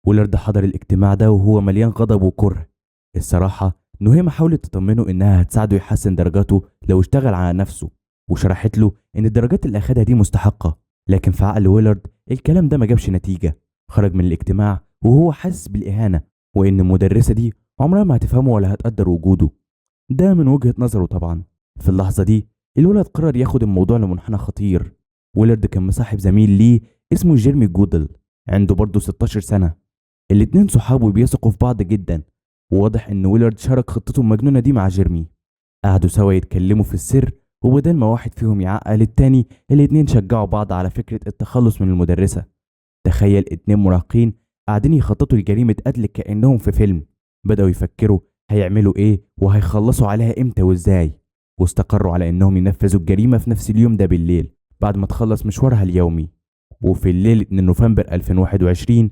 ويلارد حضر الاجتماع ده وهو مليان غضب وكره. الصراحة نهيمة حاولت تطمنه إنها هتساعده يحسن درجاته لو اشتغل على نفسه، وشرحت له إن الدرجات اللي أخدها دي مستحقة. لكن في عقل ويلارد الكلام ده ما جابش نتيجة. خرج من الاجتماع وهو حاسس بالإهانة، وإن المدرسة دي عمرها ما هتفهمه ولا هتقدر وجوده. ده من وجهة نظره طبعا. في اللحظة دي الولد قرر ياخد الموضوع لمنحنى خطير. ويلارد كان مصاحب زميل ليه اسمه جيرمي جودل، عنده برضه 16 سنة. الاتنين صحاب وبيثقوا في بعض جدا، وواضح ان ويلارد شارك خطته المجنونة دي مع جيرمي. قعدوا سوا يتكلموا في السر، وبدل ما واحد فيهم يعقل التاني الاتنين شجعوا بعض على فكرة التخلص من المدرسة. تخيل اتنين مراهقين قاعدين يخططوا لجريمة قتل كأنهم في فيلم. بدأوا يفكروا هيعملوا ايه وهيخلصوا عليها امتى وازاي، واستقروا على انهم ينفذوا الجريمة في نفس اليوم ده بالليل بعد ما تخلص مشوارها اليومي. وفي الليل 2 نوفمبر 2021